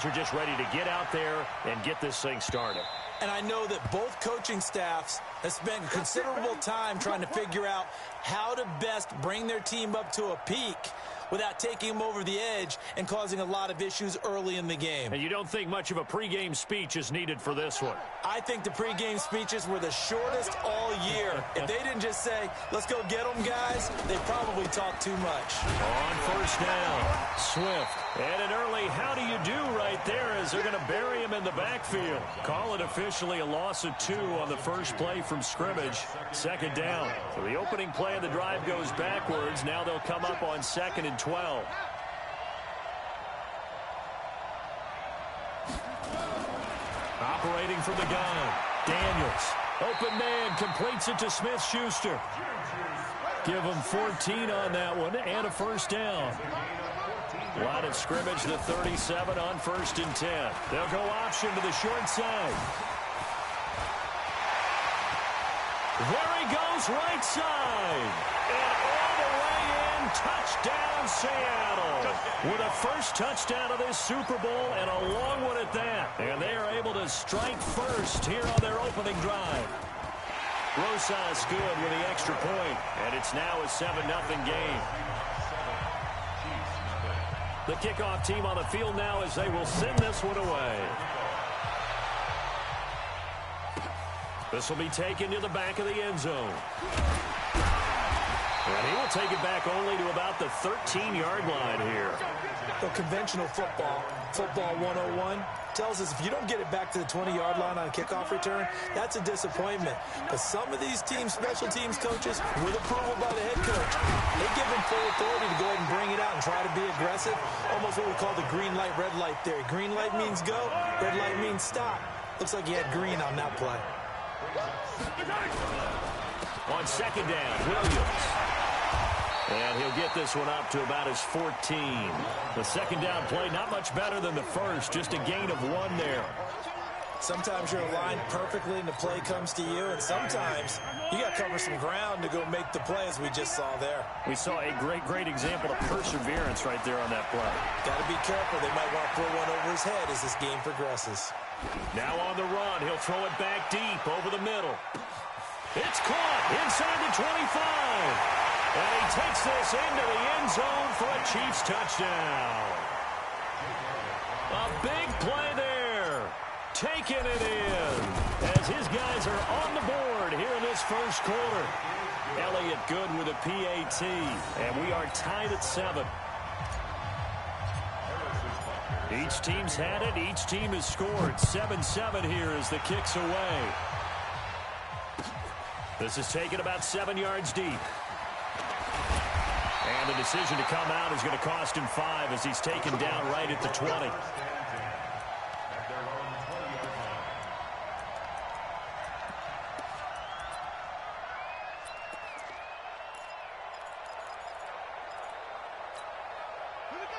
guys are just ready to get out there and get this thing started. And I know that both coaching staffs have spent considerable time trying to figure out how to best bring their team up to a peak without taking them over the edge and causing a lot of issues early in the game. And you don't think much of a pregame speech is needed for this one? I think the pregame speeches were the shortest all year. If they didn't just say, let's go get them, guys, they probably talked too much. On first down, Swift. And an early how do you do right there as they're going to bury him in the backfield. Call it officially a loss of 2 on the first play from scrimmage. Second down. So the opening play of the drive goes backwards. Now they'll come up on 2nd and 12. Operating from the gun, Daniels. Open man, completes it to Smith-Schuster. Give him 14 on that one and a first down. Line of scrimmage, the 37 on 1st and 10. They'll go option to the short side. There he goes, right side. And all the way in, touchdown Seattle. With a first touchdown of this Super Bowl and a long one at that. And they are able to strike first here on their opening drive. Rosas good with the extra point. And it's now a 7-0 game. The kickoff team on the field now as they will send this one away. This will be taken to the back of the end zone. And he will take it back only to about the 13-yard line here. The conventional football 101, tells us if you don't get it back to the 20-yard line on a kickoff return, that's a disappointment. But some of these teams, special teams coaches, with approval by the head coach, they give them full authority to go ahead and bring it out and try to be aggressive. Almost what we call the green light, red light theory. Green light means go, red light means stop. Looks like he had green on that play. On second down, Williams. And he'll get this one up to about his 14. The second down play, not much better than the first, just a gain of 1 there. Sometimes you're aligned perfectly and the play comes to you, and sometimes you got to cover some ground to go make the play, as we just saw there. We saw a great example of perseverance right there on that play. Got to be careful. They might want to throw one over his head as this game progresses. Now on the run, he'll throw it back deep over the middle. It's caught inside the 25. And he takes this into the end zone for a Chiefs touchdown. A big play there. Taking it in as his guys are on the board here in this first quarter. Elliott good with a PAT. And we are tied at 7. Each team's had it. Each team has scored. 7-7 here as the kick's away. This is taken about 7 yards deep. And the decision to come out is going to cost him 5 as he's taken down right at the 20.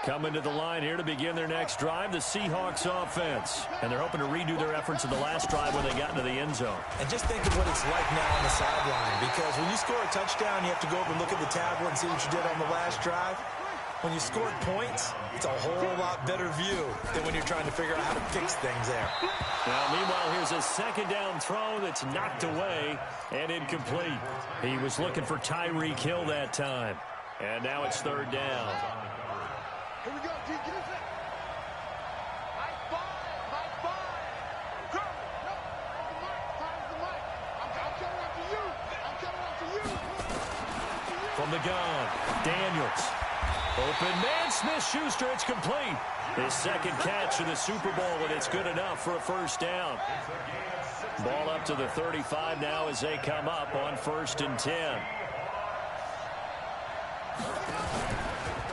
Coming to the line here to begin their next drive, the Seahawks offense. And they're hoping to redo their efforts in the last drive when they got into the end zone. And just think of what it's like now on the sideline, because when you score a touchdown, you have to go over and look at the tablet and see what you did on the last drive. When you scored points, it's a whole lot better view than when you're trying to figure out how to fix things there. Now, meanwhile, here's a second down throw that's knocked away and incomplete. He was looking for Tyreek Hill that time. And now it's third down. Here we go, G, get it. Nice ball. Curry, no, time's the mic. I'm coming after you. From the gun, Daniels. Open man, Smith-Schuster, it's complete. His second catch in the Super Bowl, and it's good enough for a first down. Ball up to the 35 now as they come up on 1st and 10.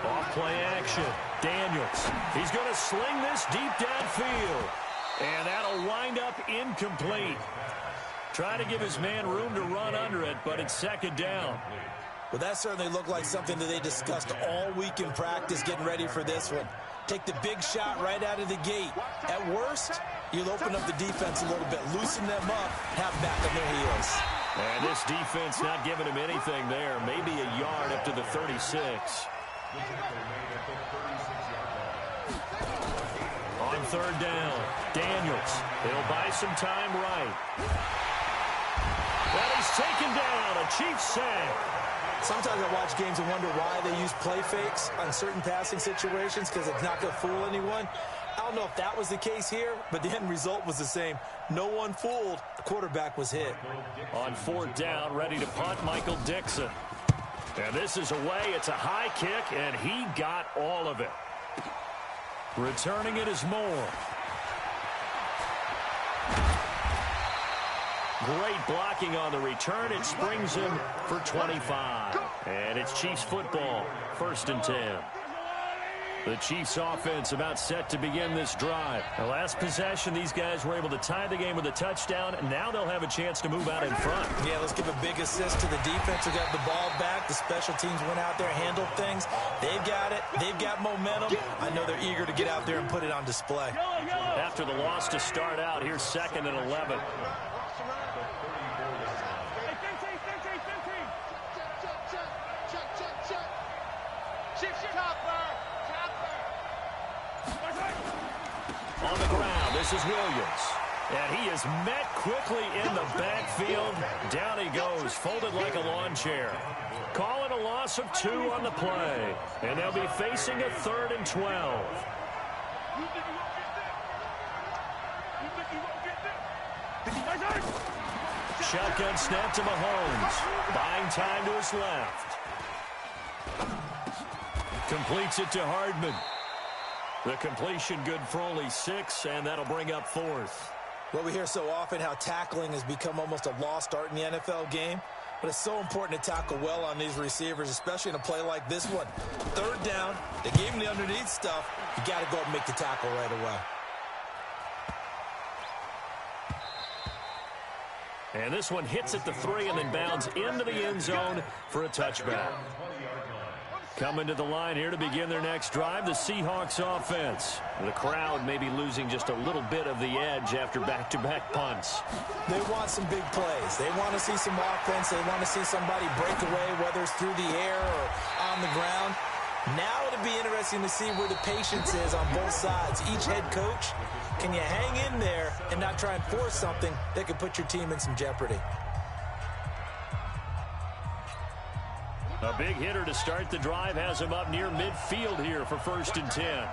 Off-play action. Daniels. He's going to sling this deep downfield. And that'll wind up incomplete. Trying to give his man room to run under it, but it's second down. Well, that certainly looked like something that they discussed all week in practice getting ready for this one. Take the big shot right out of the gate. At worst, you'll open up the defense a little bit, loosen them up, have back on their heels. And this defense not giving him anything there. Maybe a yard up to the 36. On on third down. Daniels, he'll buy some time right. And he's taken down, a Chiefs sack. Sometimes I watch games and wonder why they use play fakes on certain passing situations, because it's not going to fool anyone. I don't know if that was the case here, but the end result was the same. No one fooled. The quarterback was hit. On fourth down, ready to punt, Michael Dixon. And this is away. It's a high kick, and he got all of it. Returning it is Moore. Great blocking on the return. It springs him for 25. And it's Chiefs football, 1st and 10. The Chiefs offense about set to begin this drive. The last possession, these guys were able to tie the game with a touchdown, and now they'll have a chance to move out in front. Yeah, let's give a big assist to the defense who got the ball back. The special teams went out there, handled things. They've got it. They've got momentum. I know they're eager to get out there and put it on display. After the loss to start out, here's 2nd and 11. On the ground, this is Williams. And he is met quickly in the backfield. Down he goes, folded like a lawn chair. Calling a loss of 2 on the play. And they'll be facing a 3rd and 12. Shotgun snap to Mahomes. Buying time to his left. Completes it to Hardman. The completion good for only 6, and that'll bring up 4th. Well, we hear so often how tackling has become almost a lost art in the NFL game, but it's so important to tackle well on these receivers, especially in a play like this one. 3rd down, they gave him the underneath stuff. You got to go and make the tackle right away. And this one hits at the 3 and then bounds into the end zone for a touchback. Coming to the line here to begin their next drive, the Seahawks offense. The crowd may be losing just a little bit of the edge after back-to-back punts. They want some big plays. They want to see some offense. They want to see somebody break away, whether it's through the air or on the ground. Now it'll be interesting to see where the patience is on both sides. Each head coach, can you hang in there and not try and force something that could put your team in some jeopardy? A big hitter to start the drive has him up near midfield here for 1st and 10.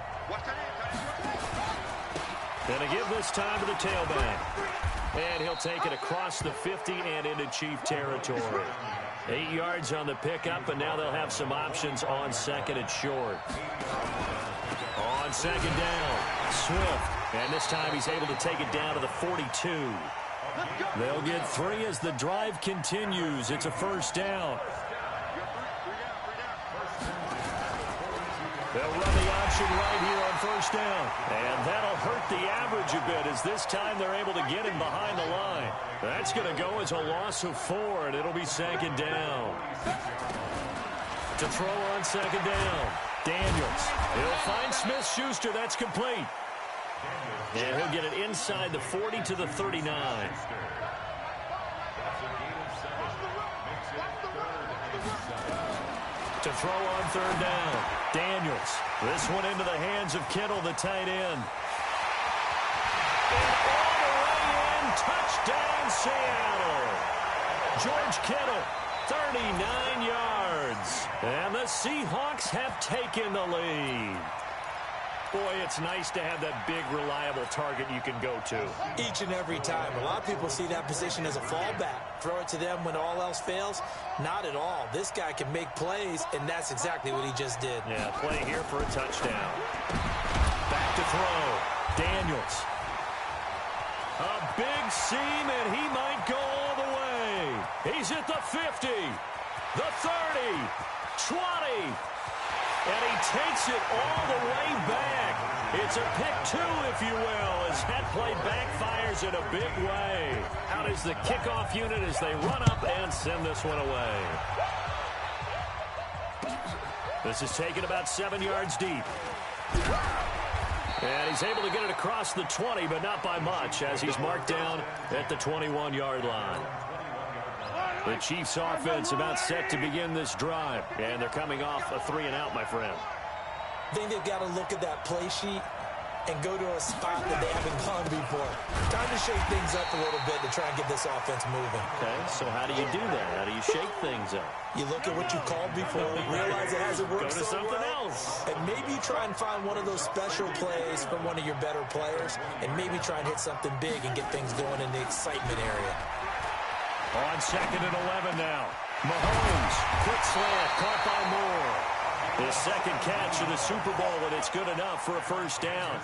Gonna give this time to the tailback. And he'll take it across the 50 and into Chief territory. 8 yards on the pickup, and now they'll have some options on 2nd and short. On 2nd down, Swift. And this time he's able to take it down to the 42. They'll get 3 as the drive continues. It's a 1st down. They'll run the option right here on 1st down. And that'll hurt the average a bit as this time they're able to get him behind the line. That's going to go as a loss of 4, and it'll be 2nd down. To throw on 2nd down, Daniels. He'll find Smith-Schuster. That's complete. And he'll get it inside the 40 to the 39. To throw on 3rd down, Daniels. This one into the hands of Kittle, the tight end. And all the way in, touchdown Seattle. George Kittle, 39 yards. And the Seahawks have taken the lead. Boy, it's nice to have that big, reliable target you can go to. Each and every time. A lot of people see that position as a fallback. Throw it to them when all else fails. Not at all. This guy can make plays, and that's exactly what he just did. Yeah, play here for a touchdown. Back to throw. Daniels. A big seam, and he might go all the way. He's at the 50, the 30, 20. And he takes it all the way back. It's a pick 2, if you will, as that play backfires in a big way. Out is the kickoff unit as they run up and send this one away. This is taken about 7 yards deep. And he's able to get it across the 20, but not by much, as he's marked down at the 21-yard line. The Chiefs offense about set to begin this drive. And they're coming off a 3-and-out, my friend. I think they've got to look at that play sheet and go to a spot that they haven't gone before. Time to shake things up a little bit to try and get this offense moving. Okay, so how do you do that? How do you shake things up? You look at what you called before, realize it hasn't worked Go to so something well, else. and maybe try and find one of those special plays from one of your better players, and maybe try and hit something big and get things going in the excitement area. On 2nd and 11 now. Mahomes, quick slant, caught by Moore. His second catch of the Super Bowl, and it's good enough for a first down.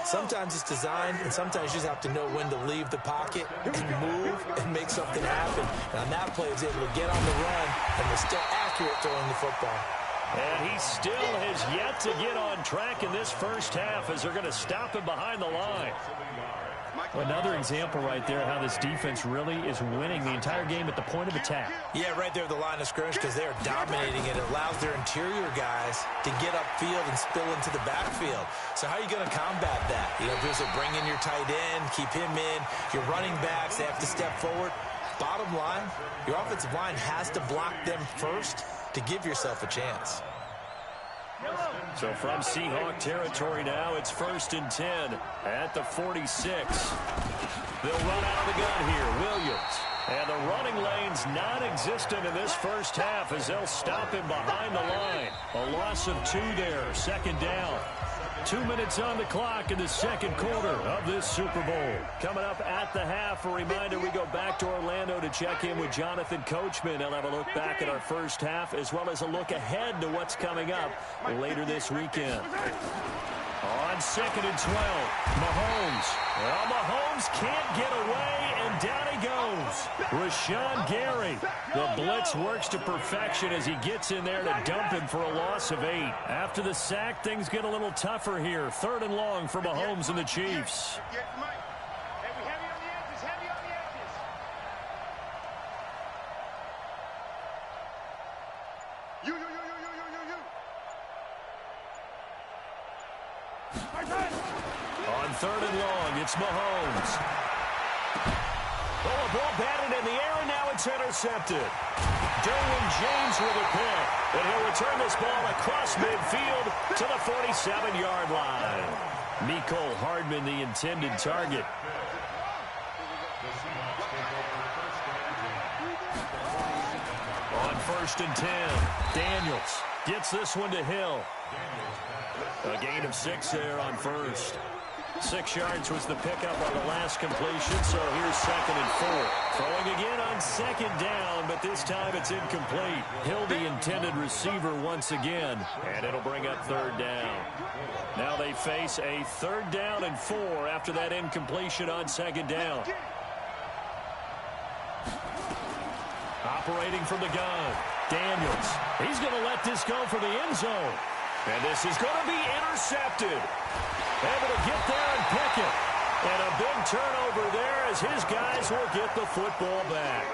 Sometimes it's designed, and sometimes you just have to know when to leave the pocket and move and make something happen. And on that play, he was able to get on the run and was still accurate throwing the football. And he still has yet to get on track in this first half as they're going to stop him behind the line. Another example right there how this defense really is winning the entire game at the point of attack. Yeah, right there at the line of scrimmage because they are dominating it. It allows their interior guys to get upfield and spill into the backfield. So how are you going to combat that? You know, if there's a bring in your tight end, keep him in. Your running backs, they have to step forward. Bottom line, your offensive line has to block them first to give yourself a chance. So from Seahawk territory now, it's 1st and 10 at the 46. They'll run out of the gun here. Williams. And the running lane's non-existent in this first half as they'll stop him behind the line. A loss of 2 there, 2nd down. 2 minutes on the clock in the second quarter of this Super Bowl. Coming up at the half, a reminder, we go back to Orlando to check in with Jonathan Coachman. He'll have a look back at our first half as well as a look ahead to what's coming up later this weekend. On 2nd and 12, Mahomes. Well, Mahomes can't get away, and down he goes. Rashawn Gary. The blitz works to perfection as he gets in there to dump him for a loss of 8. After the sack, things get a little tougher here. 3rd and long for Mahomes and the Chiefs. On 3rd and long, it's Mahomes. Oh, a ball batted in the air, and now it's intercepted. Derwin James with a pick. And he'll return this ball across midfield to the 47-yard line. Mecole Hardman, the intended target. On 1st and 10, Daniels gets this one to Hill. A gain of 6 there on 1st. 6 yards was the pickup on the last completion, so here's 2nd and 4. Throwing again on 2nd down, but this time it's incomplete. Hill, the intended receiver once again, and it'll bring up 3rd down. Now they face a 3rd down and 4 after that incompletion on 2nd down. Operating from the gun, Daniels. He's going to let this go for the end zone. And this is going to be intercepted. Able to get there and pick it. And a big turnover there as his guys will get the football back.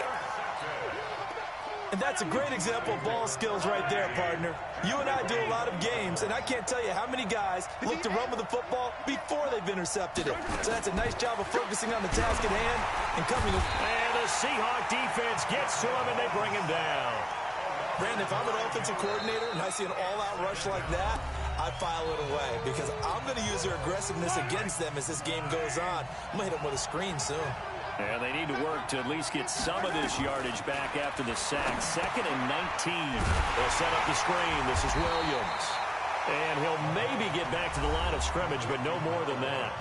And that's a great example of ball skills right there, partner. You and I do a lot of games, and I can't tell you how many guys look to run with the football before they've intercepted it. So that's a nice job of focusing on the task at hand and coming. And the Seahawk defense gets to him, and they bring him down. Brandon, if I'm an offensive coordinator and I see an all-out rush like that, I file it away because I'm going to use their aggressiveness against them as this game goes on. I'm going to hit them with a screen soon. And they need to work to at least get some of this yardage back after the sack. 2nd and 19. They'll set up the screen. This is Williams. And he'll maybe get back to the line of scrimmage, but no more than that.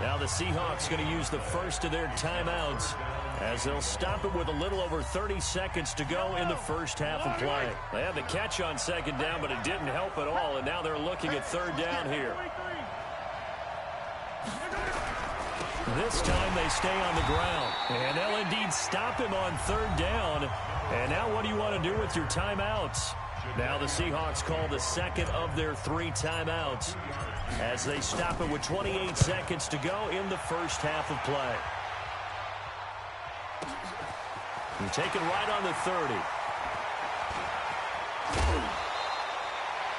Now the Seahawks going to use the first of their timeouts as they'll stop it with a little over 30 seconds to go in the first half of play. They had the catch on 2nd down, but it didn't help at all, and now they're looking at 3rd down here. This time they stay on the ground, and they'll indeed stop him on 3rd down. And now what do you want to do with your timeouts? Now the Seahawks call the second of their 3 timeouts as they stop it with 28 seconds to go in the first half of play. You take it right on the 30.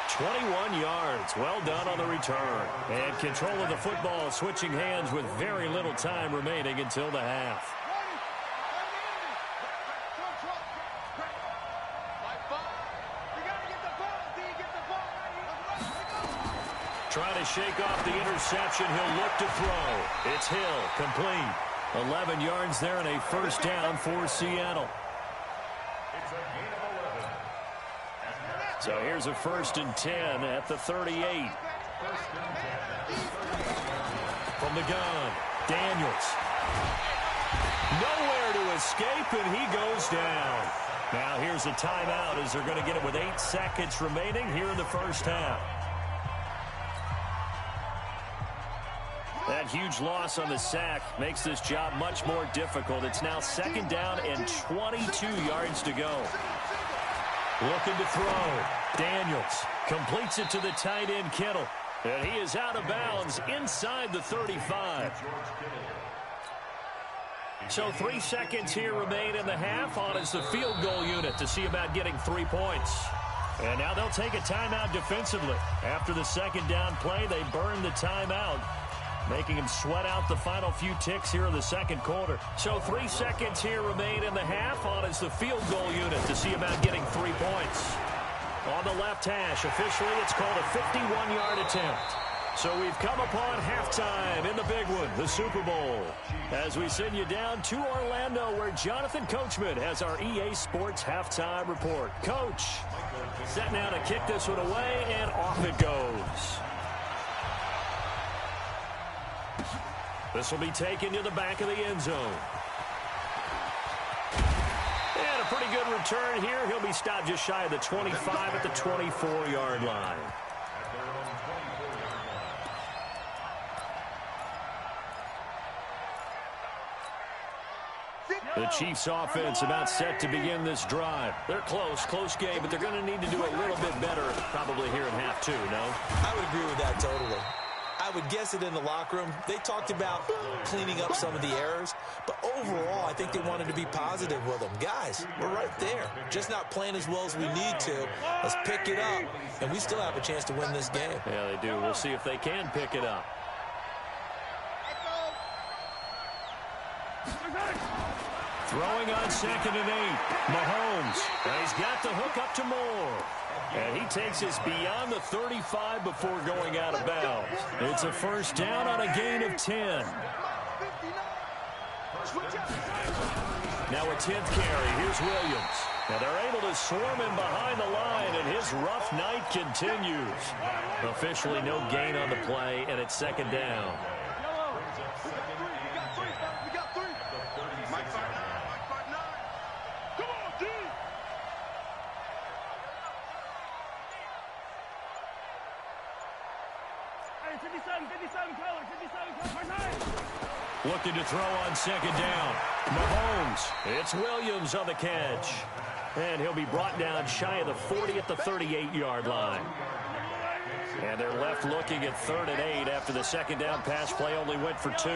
21 yards. Well done on the return. And control of the football switching hands with very little time remaining until the half. Trying to shake off the interception. He'll look to throw. It's Hill, complete. 11 yards there and a first down for Seattle. So here's a 1st and 10 at the 38. From the gun, Daniels. Nowhere to escape, and he goes down. Now here's a timeout as they're going to get it with 8 seconds remaining here in the first half. That huge loss on the sack makes this job much more difficult. It's now 2nd down and 22 yards to go. Looking to throw. Daniels completes it to the tight end, Kittle. And he is out of bounds inside the 35. So 3 seconds here remain in the half. On is the field goal unit to see about getting 3 points. And now they'll take a timeout defensively. After the 2nd down play, they burn the timeout, making him sweat out the final few ticks here in the 2nd quarter. So 3 seconds here remain in the half. On is the field goal unit to see about getting 3 points. On the left hash, officially it's called a 51-yard attempt. So we've come upon halftime in the big one, the Super Bowl. As we send you down to Orlando, where Jonathan Coachman has our EA Sports halftime report. Coach, set now to kick this one away, and off it goes. This will be taken to the back of the end zone. And a pretty good return here. He'll be stopped just shy of the 25 at the 24-yard line. The Chiefs offense about set to begin this drive. They're close game, but they're going to need to do a little bit better probably here in half 2, no? I would agree with that totally. I would guess it in the locker room. They talked about cleaning up some of the errors, but overall, I think they wanted to be positive with them. Guys, we're right there. Just not playing as well as we need to. Let's pick it up, and we still have a chance to win this game. Yeah, they do. We'll see if they can pick it up. Throwing on 2nd and 8. Mahomes. And he's got the hook up to Moore. And he takes us beyond the 35 before going out of bounds. It's a first down on a gain of 10. Now a 10th carry. Here's Williams. Now they're able to swarm him behind the line, and his rough night continues. Officially no gain on the play, and it's 2nd down. Looking to throw on 2nd down. Mahomes. It's Williams on the catch. And he'll be brought down shy of the 40 at the 38-yard line. And they're left looking at 3rd and 8 after the 2nd down pass play only went for 2.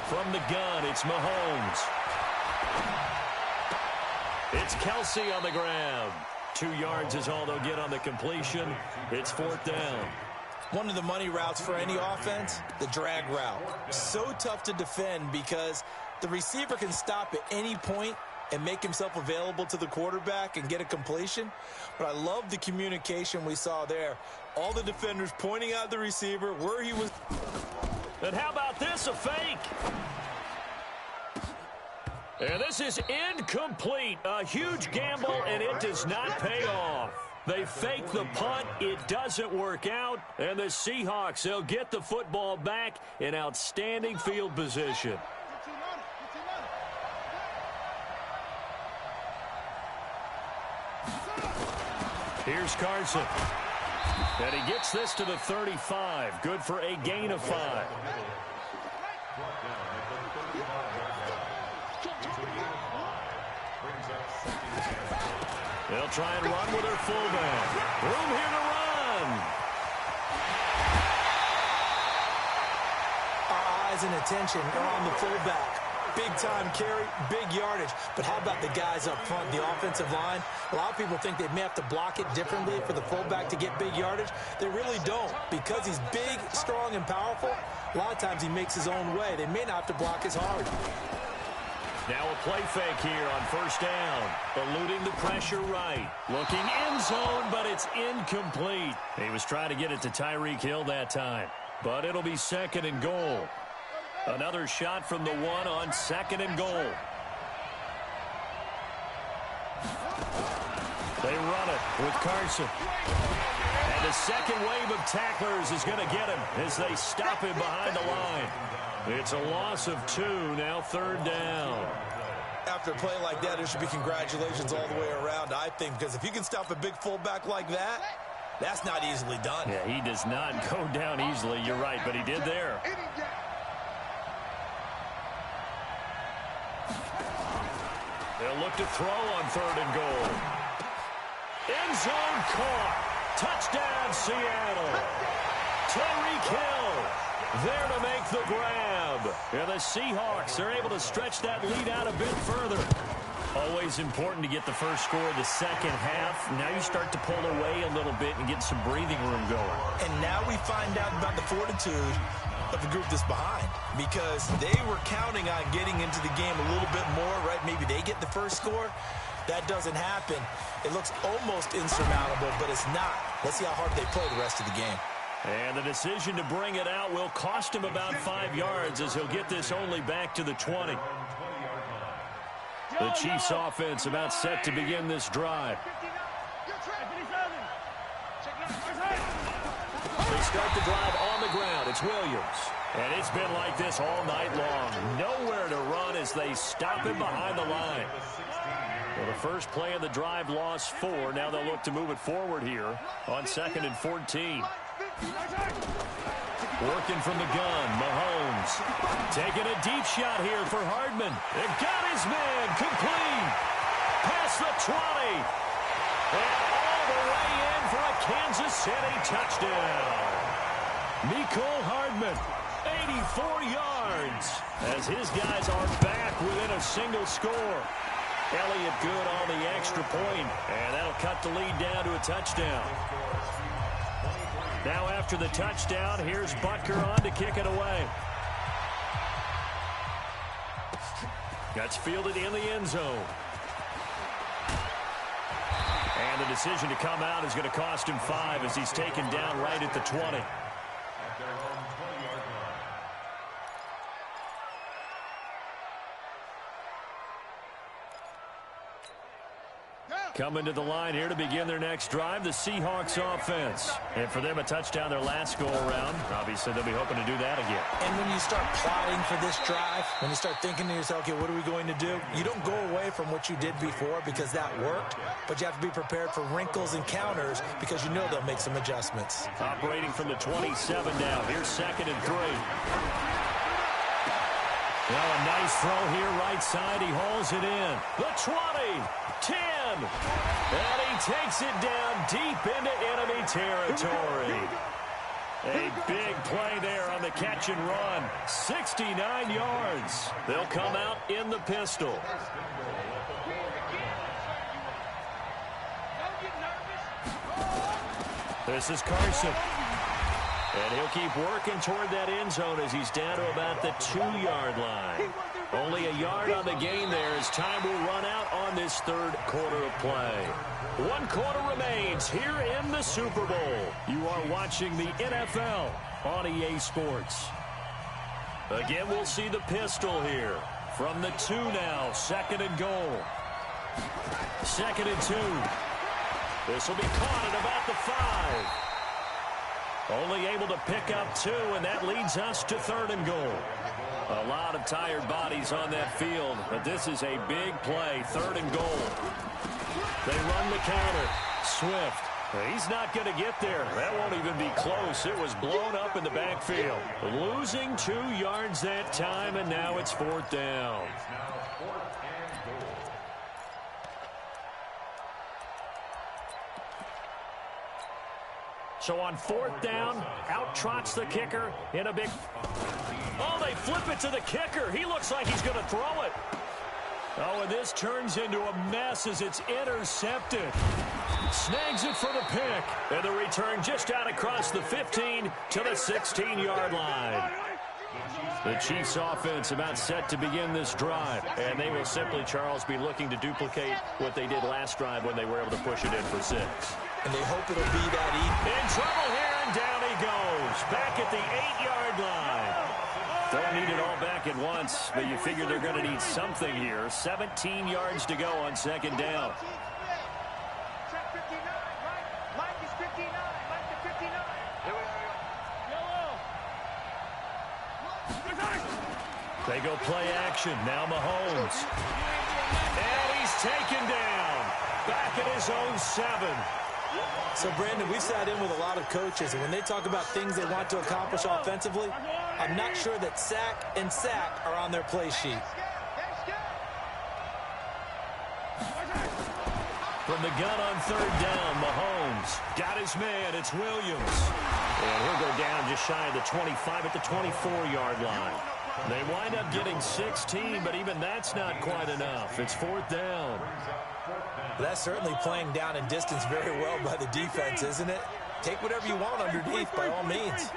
From the gun, it's Mahomes. It's Kelsey on the grab. 2 yards is all they'll get on the completion. It's 4th down. One of the money routes for any offense, the drag route. So tough to defend because the receiver can stop at any point and make himself available to the quarterback and get a completion. But I love the communication we saw there. All the defenders pointing out the receiver, where he was. And how about this, a fake? And this is incomplete. A huge gamble, and it does not pay off. They fake the punt. It doesn't work out. And the Seahawks, they'll get the football back in outstanding field position. Here's Carson. And he gets this to the 35. Good for a gain of 5. They'll try and run with their fullback. Room here to run. Our eyes and attention are on the fullback. Big time carry, big yardage. But how about the guys up front, the offensive line? A lot of people think they may have to block it differently for the fullback to get big yardage. They really don't. Because he's big, strong, and powerful, a lot of times he makes his own way. They may not have to block as hard. Now a play fake here on first down. Eluding the pressure right. Looking end zone, but it's incomplete. He was trying to get it to Tyreek Hill that time. But it'll be second and goal. Another shot from the one on second and goal. They run it with Carson. And the second wave of tacklers is going to get him as they stop him behind the line. It's a loss of 2, now third down. After a play like that, there should be congratulations all the way around, I think, because if you can stop a big fullback like that, that's not easily done. Yeah, he does not go down easily, you're right, but he did there. They'll look to throw on third and goal. End zone caught. Touchdown, Seattle. Tyreek Hill there to make the grab. And the Seahawks are able to stretch that lead out a bit further. Always important to get the first score of the second half. Now you start to pull away a little bit and get some breathing room going. And now we find out about the fortitude of the group that's behind, because they were counting on getting into the game a little bit more, right? Maybe they get the first score. That doesn't happen. It looks almost insurmountable, but it's not. Let's see how hard they play the rest of the game. And the decision to bring it out will cost him about 5 yards as he'll get this only back to the 20. The Chiefs offense about set to begin this drive. They start the drive on the ground. It's Williams. And it's been like this all night long. Nowhere to run as they stop him behind the line. Well, the first play of the drive lost 4. Now they'll look to move it forward here on 2nd and 14. Working from the gun, Mahomes. Taking a deep shot here for Hardman. It got his man complete. Past the 20. And all the way in for a Kansas City touchdown. Mecole Hardman, 84 yards. As his guys are back within a single score. Elliott good on the extra point. And that'll cut the lead down to a touchdown. Now after the touchdown, here's Butker on to kick it away. That's fielded in the end zone. And the decision to come out is going to cost him 5 as he's taken down right at the 20. Coming to the line here to begin their next drive, the Seahawks offense. And for them, a touchdown their last go-around. Obviously, they'll be hoping to do that again. And when you start plotting for this drive, when you start thinking to yourself, okay, what are we going to do? You don't go away from what you did before because that worked, but you have to be prepared for wrinkles and counters because you know they'll make some adjustments. Operating from the 27 now. Here's 2nd and 3. Well, a nice throw here right side. He hauls it in. The 20, 10, and he takes it down deep into enemy territory. A big play there on the catch and run. 69 yards. They'll come out in the pistol. This is Carson. And he'll keep working toward that end zone as he's down to about the 2-yard line. Only a yard on the gain there as time will run out on this third quarter of play. 1 quarter remains here in the Super Bowl. You are watching the NFL on EA Sports. Again, we'll see the pistol here. From the 2 now, 2nd and goal. 2nd and 2. This will be caught at about the 5. Only able to pick up 2, and that leads us to 3rd and goal. A lot of tired bodies on that field, but this is a big play, 3rd and goal. They run the counter. Swift. He's not going to get there. That won't even be close. It was blown up in the backfield. Losing 2 yards that time, and now it's 4th down. So on 4th down, out trots the kicker in a big... Oh, they flip it to the kicker. He looks like he's going to throw it. Oh, and this turns into a mess as it's intercepted. Snags it for the pick. And the return just out across the 15 to the 16-yard line. The Chiefs offense about set to begin this drive. And they will simply, Charles, be looking to duplicate what they did last drive when they were able to push it in for 6. And they hope it'll be that easy. In trouble here, and down he goes. Back at the 8-yard line. Don't need it all back at once, but you figure they're going to need something here. 17 yards to go on second down. They go play action. Now Mahomes. And he's taken down. Back at his own 7. So, Brandon, we've sat in with a lot of coaches, and when they talk about things they want to accomplish offensively, I'm not sure that sack and sack are on their play sheet. From the gun on third down, Mahomes got his man. It's Williams. And he'll go down just shy of the 25 at the 24-yard line. They wind up getting 16, but even that's not quite enough. It's 4th down. That's certainly playing down and distance very well by the defense, isn't it? Take whatever you want underneath, by all means.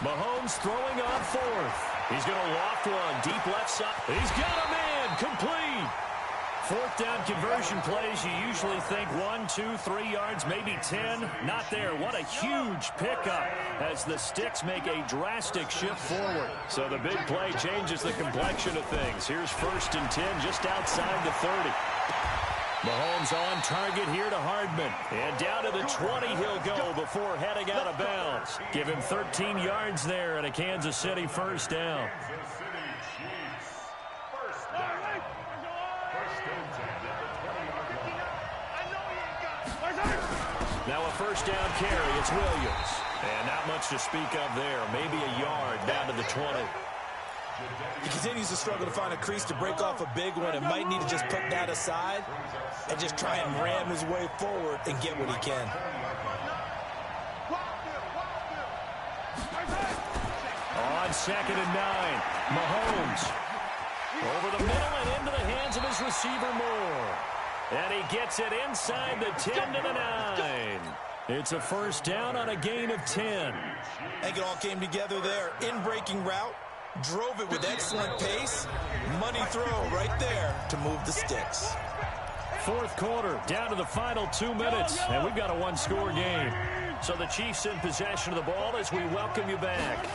Mahomes throwing on 4th. He's going to loft one deep left side. He's got a man complete. 4th down conversion plays, you usually think 1, 2, 3 yards, maybe 10. Not there. What a huge pickup as the sticks make a drastic shift forward. So the big play changes the complexion of things. Here's 1st and 10 just outside the 30. Mahomes on target here to Hardman. And down to the 20 he'll go before heading out of bounds. Give him 13 yards there and a Kansas City 1st down. Now a 1st down carry. It's Williams. And not much to speak of there. Maybe a yard down to the 20. He continues to struggle to find a crease to break off a big one and might need to just put that aside and just try and ram his way forward and get what he can. On 2nd and 9, Mahomes over the middle and into the hands of his receiver Moore. And he gets it inside the 10 to the 9. It's a 1st down on a gain of 10. I think it all came together there. In-breaking route, drove it with excellent pace. Money throw right there to move the sticks. 4th quarter, down to the final 2 minutes, and we've got a 1-score game. So the Chiefs in possession of the ball as we welcome you back.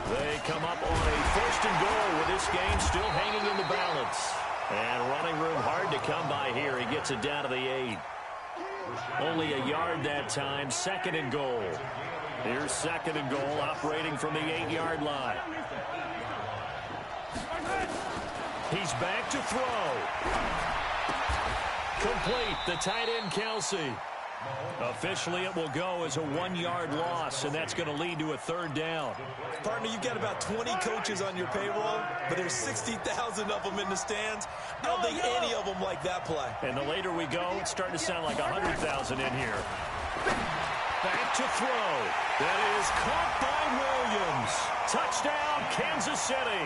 They come up on a 1st and goal with this game still hanging in the balance. And running room hard to come by here. He gets it down to the 8. Only a yard that time. 2nd and goal. Here's 2nd and goal operating from the 8-yard line. He's back to throw. Complete. The tight end, Kelsey. Officially, it will go as a 1-yard loss, and that's going to lead to a 3rd down. Partner, you've got about 20 coaches on your payroll, but there's 60,000 of them in the stands. I don't think any of them like that play. And the later we go, it's starting to sound like 100,000 in here. Back to throw. That is caught by Williams. Touchdown, Kansas City.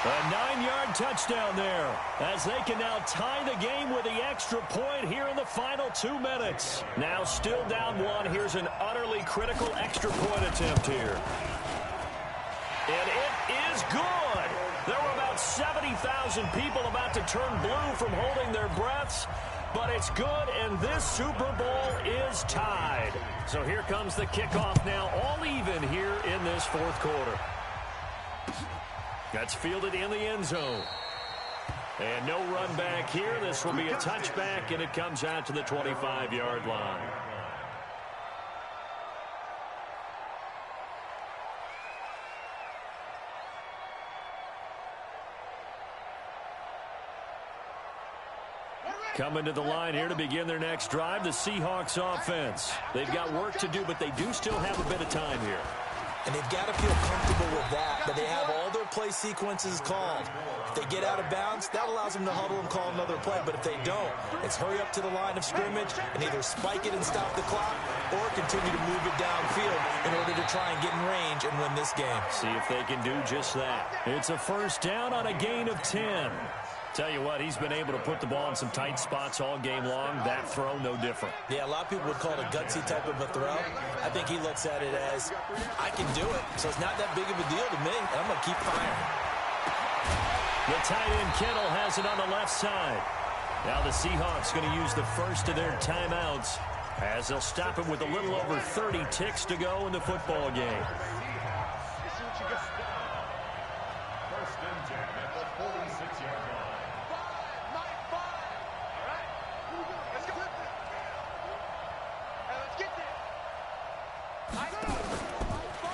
A 9-yard touchdown there as they can now tie the game with the extra point here in the final 2 minutes. Now still down 1. Here's an utterly critical extra point attempt here. And it is good. There were about 70,000 people about to turn blue from holding their breaths. But it's good, and this Super Bowl is tied. So here comes the kickoff now, all even here in this 4th quarter. That's fielded in the end zone. And no run back here. This will be a touchback, and it comes out to the 25-yard line. Coming to the line here to begin their next drive, the Seahawks offense. They've got work to do, but they do still have a bit of time here. And they've got to feel comfortable with that they have all their play sequences called. If they get out of bounds, that allows them to huddle and call another play. But if they don't, it's hurry up to the line of scrimmage and either spike it and stop the clock or continue to move it downfield in order to try and get in range and win this game. See if they can do just that. It's a 1st down on a gain of 10. Tell you what, he's been able to put the ball in some tight spots all game long. That throw, no different. Yeah, a lot of people would call it a gutsy type of a throw. I think he looks at it as, I can do it, so it's not that big of a deal to me, and I'm going to keep firing. The tight end Kittle has it on the left side. Now the Seahawks going to use the first of their timeouts as they'll stop it with a little over 30 ticks to go in the football game.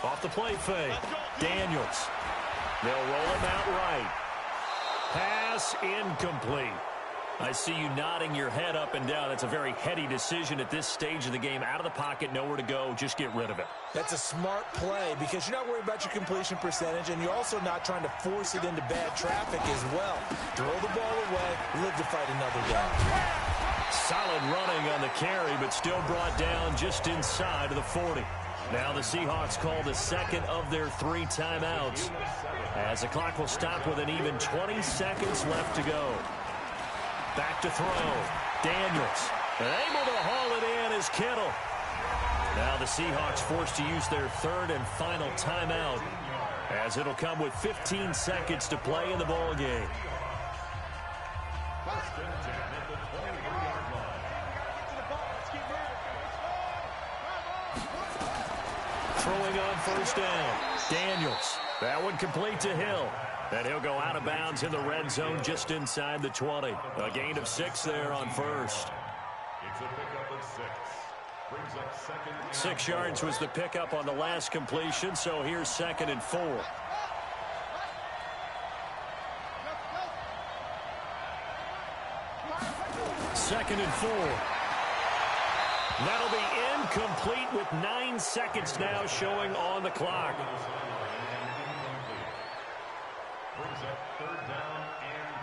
Off the play fake. Daniels. They'll roll him out right. Pass incomplete. I see you nodding your head up and down. That's a very heady decision at this stage of the game. Out of the pocket, nowhere to go. Just get rid of it. That's a smart play because you're not worried about your completion percentage, and you're also not trying to force it into bad traffic as well. Throw the ball away, live to fight another down. Solid running on the carry, but still brought down just inside of the 40. Now the Seahawks call the second of their 3 timeouts as the clock will stop with an even 20 seconds left to go. Back to throw. Daniels. And able to haul it in is Kittle. Now the Seahawks forced to use their 3rd and final timeout as it'll come with 15 seconds to play in the ball game. Throwing on first down. Daniels. That one complete to Hill. And he'll go out of bounds in the red zone just inside the 20. A gain of 6 there on first. It's a pickup of 6. Brings up 2nd down. 6 yards was the pickup on the last completion, so here's 2nd and 4. Second and 4. That'll be incomplete with 9 seconds now showing on the clock. Brings up 3rd down and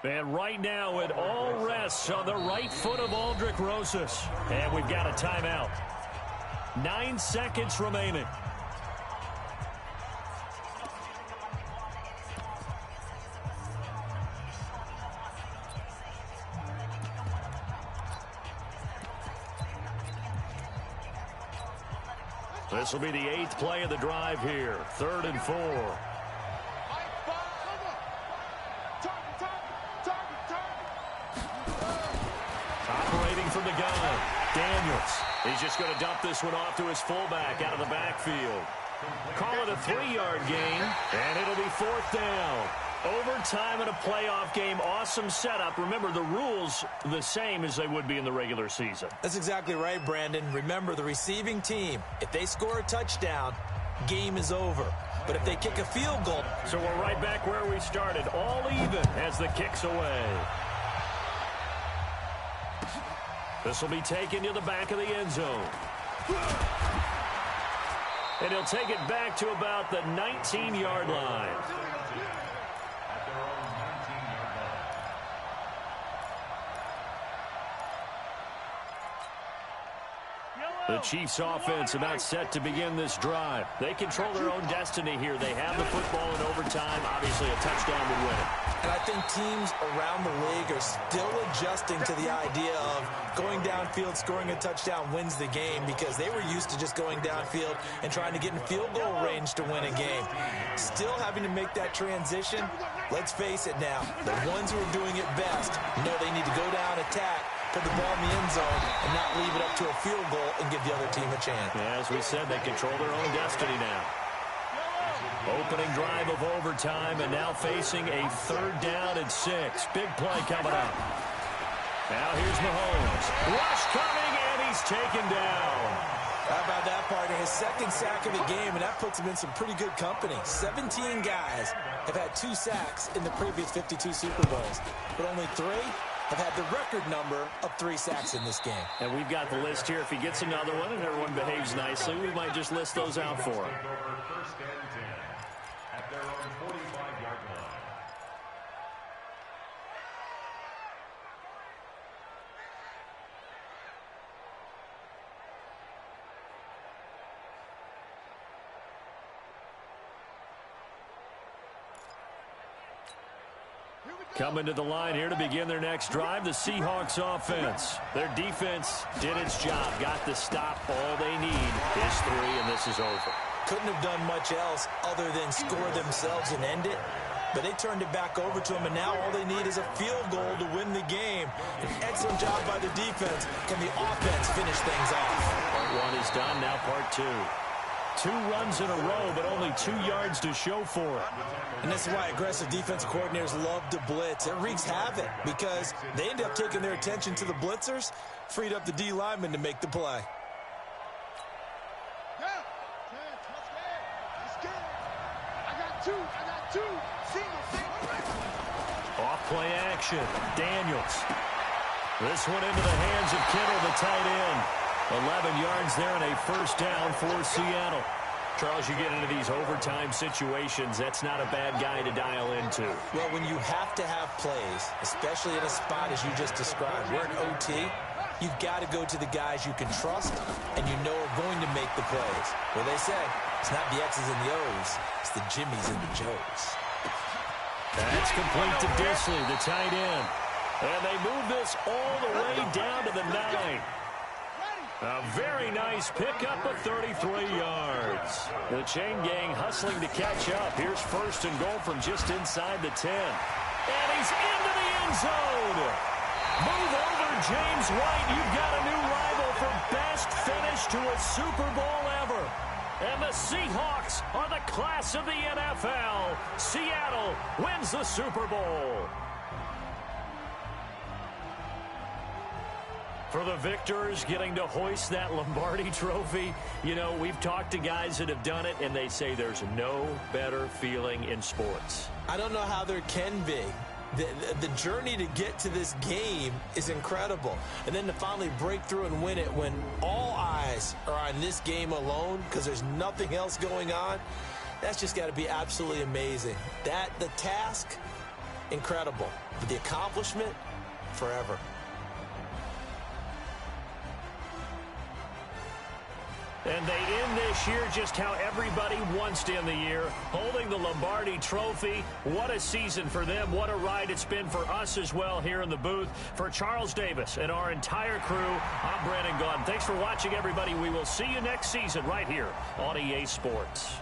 4. And right now it all rests on the right foot of Aldrick Rosas. And we've got a timeout. 9 seconds remaining. This will be the 8th play of the drive here. 3rd and 4. Operating from the gun. Daniels. He's just going to dump this one off to his fullback out of the backfield. Call it a 3-yard gain, and it'll be 4th down. Overtime in a playoff game, awesome setup. Remember, the rules the same as they would be in the regular season. That's exactly right, Brandon. Remember, the receiving team, if they score a touchdown, game is over. But if they kick a field goal... So we're right back where we started, all even as the kick's away. This will be taken to the back of the end zone. And he'll take it back to about the 19-yard line. The Chiefs offense about set to begin this drive. They control their own destiny here. They have the football in overtime. Obviously, a touchdown would win it. And I think teams around the league are still adjusting to the idea of going downfield, scoring a touchdown wins the game, because they were used to just going downfield and trying to get in field goal range to win a game. Still having to make that transition. Let's face it now, the ones who are doing it best know they need to go down, attack, put the ball in the end zone, and not leave it up to a field goal and give the other team a chance. Yeah, as we said, they control their own destiny now. Opening drive of overtime, and now facing a 3rd down and 6. Big play coming up. Now here's Mahomes. Rush coming, and he's taken down. How about that, partner? His 2nd sack of the game, and that puts him in some pretty good company. 17 guys have had 2 sacks in the previous 52 Super Bowls, but only 3 have had the record number of 3 sacks in this game. And we've got the list here. If he gets another one and everyone behaves nicely, we might just list those out for him. First and 10 at their own 45-yard line. Coming to the line here to begin their next drive, the Seahawks offense. Their defense did its job, got the stop. All they need is 3, and this is over. Couldn't have done much else other than score themselves and end it. But they turned it back over to them, and now all they need is a field goal to win the game. An excellent job by the defense. Can the offense finish things off? Part 1 is done, now part 2. 2 runs in a row, but only 2 yards to show for it. And this is why aggressive defensive coordinators love to blitz. It wreaks havoc because they end up taking their attention to the blitzers, freed up the D lineman to make the play. I got two. Off play action. Daniels. This one into the hands of Kittle, the tight end. 11 yards there and a first down for Seattle. Charles, you get into these overtime situations, that's not a bad guy to dial into. Well, when you have to have plays, especially in a spot as you just described, we're in OT, you've got to go to the guys you can trust and you know are going to make the plays. Well, they say it's not the X's and the O's, it's the Jimmies and the Joes. That's complete to Disley, the tight end. And they move this all the way down to the 9. A very nice pickup of 33 yards. The chain gang hustling to catch up. Here's first and goal from just inside the 10. And he's into the end zone. Move over, James White. You've got a new rival for best finish to a Super Bowl ever. And the Seahawks are the class of the NFL. Seattle wins the Super Bowl. For the victors getting to hoist that Lombardi trophy, you know, we've talked to guys that have done it, and they say there's no better feeling in sports. I don't know how there can be. The journey to get to this game is incredible. And then to finally break through and win it when all eyes are on this game alone because there's nothing else going on, that's just got to be absolutely amazing. The task, incredible. But the accomplishment, forever. And they end this year just how everybody wants to end the year, holding the Lombardi trophy. What a season for them. What a ride it's been for us as well here in the booth. For Charles Davis and our entire crew, I'm Brandon Gaudin. Thanks for watching, everybody. We will see you next season right here on EA Sports.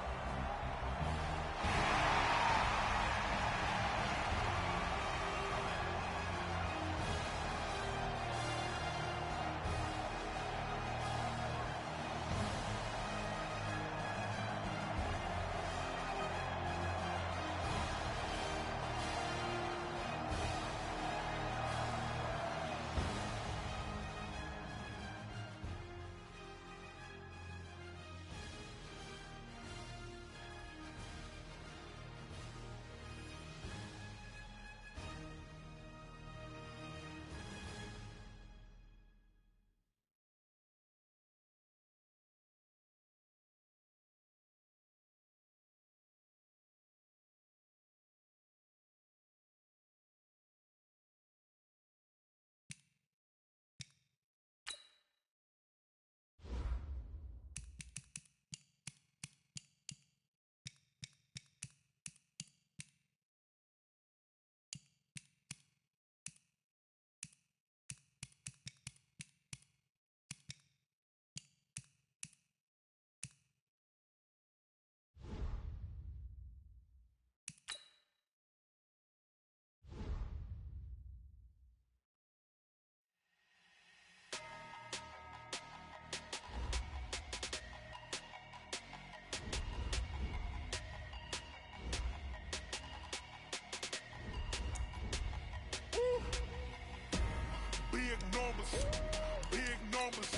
Big numbers.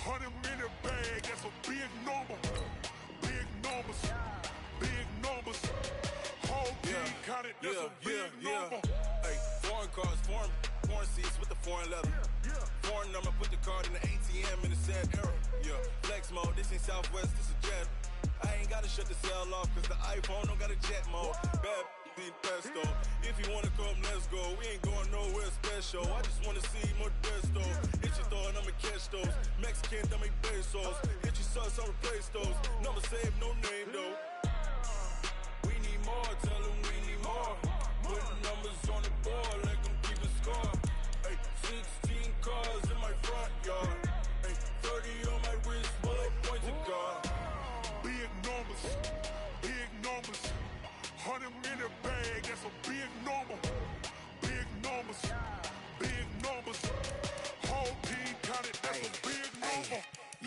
100 in the bag, that's a big number. Big numbers. Big numbers. Whole team counted, that's a big number. Hey, foreign cars, foreign seats with the foreign leather. Foreign number, put the card in the ATM in the sad era. Yeah, flex mode, this ain't Southwest, this is jet. I ain't gotta shut the cell off, cause the iPhone don't got a jet mode. Bad beat pesto. If you wanna come, let's go. We ain't going nowhere special. I just wanna see more desto. Hit your thought, I'ma catch those. Mexican, dummy pesos. Hit your sauce, I'll replace those. Number save, no name though. We need more, tell them we need more. Put numbers on the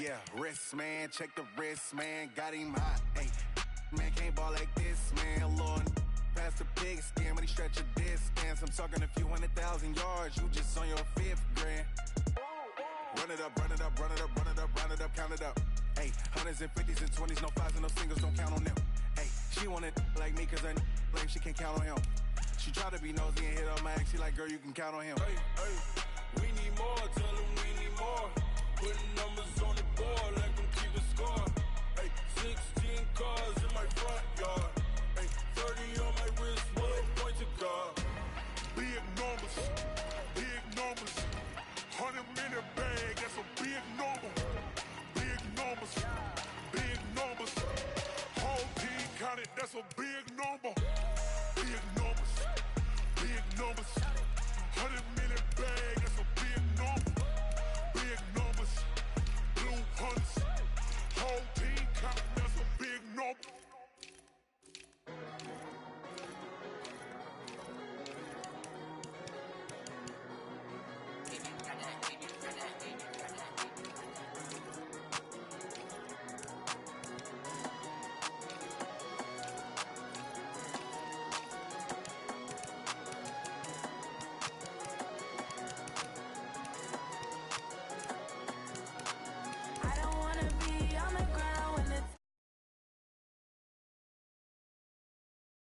Yeah, wrist, man, check the wrist, man, got him hot, ayy. Man, can't ball like this, man, Lord. Past the pig skin when he stretch a distance. I'm talking a few 100,000 yards, you just on your 5th grand. Run it up, run it up, run it up, run it up, run it up, count it up. Ayy, 100s and 50s and 20s, no 5s and no singles, don't count on them. Ayy, she want it like me cause her like she can't count on him. She try to be nosy and hit up my ex, she like, girl, you can count on him. Hey, hey, we need more, tell them we need more. Putting numbers on the board, like them keep a score. Hey, 16 cars in my front yard. Hey, 30 on my wrist, one point to God. Big numbers, big numbers. 100 minute bag, that's a big number. Big numbers, big numbers. Whole team counted, that's a big number. Big numbers, big numbers. 100 minute